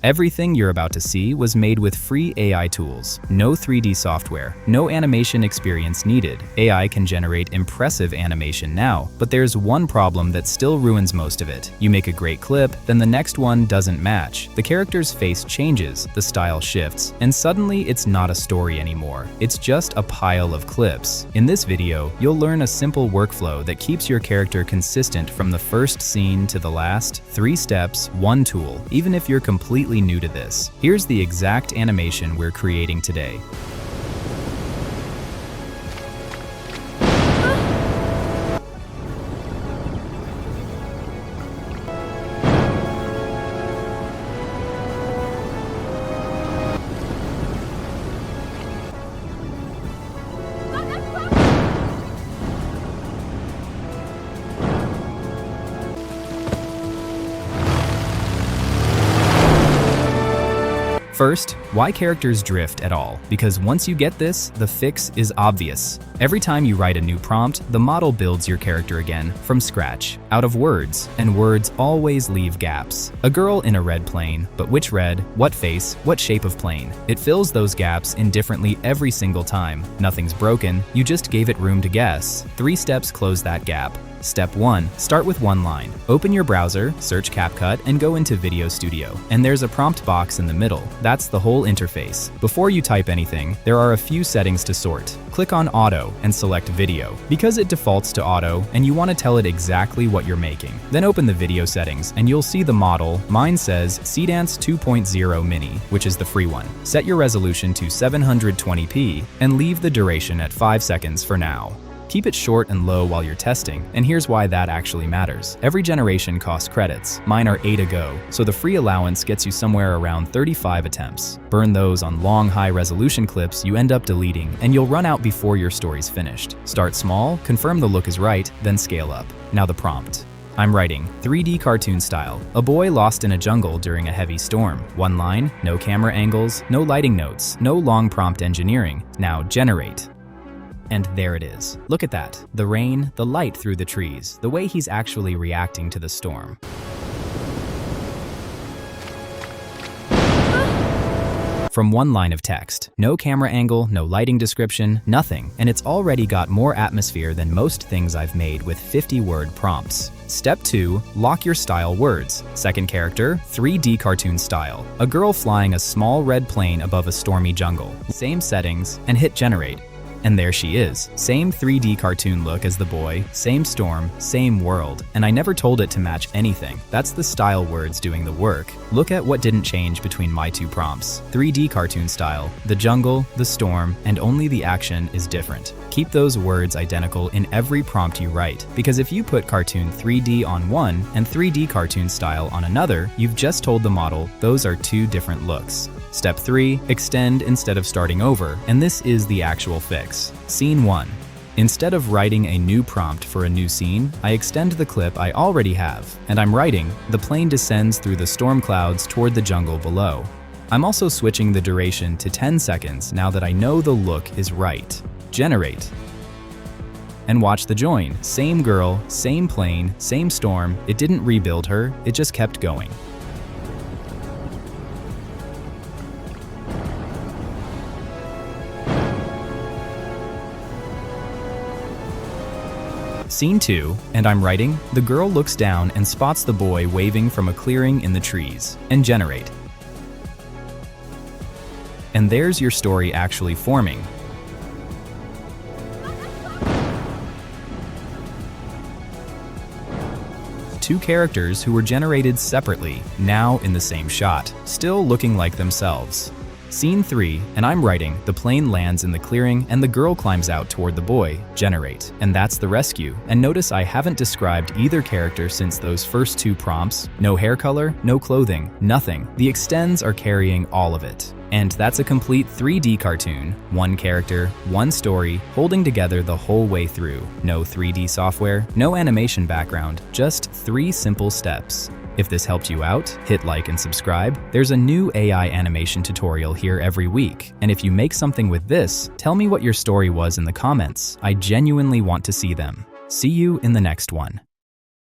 Everything you're about to see was made with free AI tools. No 3D software, no animation experience needed. AI can generate impressive animation now, but there's one problem that still ruins most of it. You make a great clip, then the next one doesn't match. The character's face changes, the style shifts, and suddenly it's not a story anymore. It's just a pile of clips. In this video, you'll learn a simple workflow that keeps your character consistent from the first scene to the last. 3 steps, 1 tool, even if you're completely new to this. Here's the exact animation we're creating today. First, why characters drift at all? Because once you get this, the fix is obvious. Every time you write a new prompt, the model builds your character again, from scratch, out of words, and words always leave gaps. A girl in a red plane, but which red, what face, what shape of plane? It fills those gaps indifferently every single time. Nothing's broken, you just gave it room to guess. 3 steps close that gap. Step 1. Start with one line. Open your browser, search CapCut, and go into Video Studio. And there's a prompt box in the middle. That's the whole interface. Before you type anything, there are a few settings to sort. Click on Auto and select Video, because it defaults to Auto and you want to tell it exactly what you're making. Then open the video settings and you'll see the model. Mine says Cdance 2.0 Mini, which is the free one. Set your resolution to 720p and leave the duration at 5 seconds for now. Keep it short and low while you're testing, and here's why that actually matters. Every generation costs credits. Mine are 8 a go, so the free allowance gets you somewhere around 35 attempts. Burn those on long, high-resolution clips you end up deleting, and you'll run out before your story's finished. Start small, confirm the look is right, then scale up. Now the prompt. I'm writing 3D cartoon style. A boy lost in a jungle during a heavy storm. One line, no camera angles, no lighting notes, no long prompt engineering. Now generate. And there it is. Look at that. The rain, the light through the trees, the way he's actually reacting to the storm. From one line of text. No camera angle, no lighting description, nothing. And it's already got more atmosphere than most things I've made with 50-word prompts. Step 2. Lock your style words. Second character, 3D cartoon style. A girl flying a small red plane above a stormy jungle. Same settings, and hit generate. And there she is. Same 3D cartoon look as the boy, same storm, same world, and I never told it to match anything. That's the style words doing the work. Look at what didn't change between my 2 prompts. 3D cartoon style, the jungle, the storm, and only the action is different. Keep those words identical in every prompt you write, because if you put cartoon 3D on one and 3D cartoon style on another, you've just told the model those are 2 different looks. Step 3. Extend instead of starting over, and this is the actual fix. Scene 1. Instead of writing a new prompt for a new scene, I extend the clip I already have, and I'm writing, the plane descends through the storm clouds toward the jungle below. I'm also switching the duration to 10 seconds now that I know the look is right. Generate. And watch the join. Same girl, same plane, same storm. It didn't rebuild her, it just kept going. Scene 2, and I'm writing, the girl looks down and spots the boy waving from a clearing in the trees, and generate. And there's your story actually forming. Two characters who were generated separately, now in the same shot, still looking like themselves. Scene 3, and I'm writing, the plane lands in the clearing and the girl climbs out toward the boy. Generate. And that's the rescue. And notice I haven't described either character since those first 2 prompts. No hair color, no clothing, nothing. The extends are carrying all of it. And that's a complete 3D cartoon. One character, one story, holding together the whole way through. No 3D software, no animation background, just 3 simple steps. If this helped you out, hit like and subscribe. There's a new AI animation tutorial here every week. And if you make something with this, tell me what your story was in the comments. I genuinely want to see them. See you in the next one.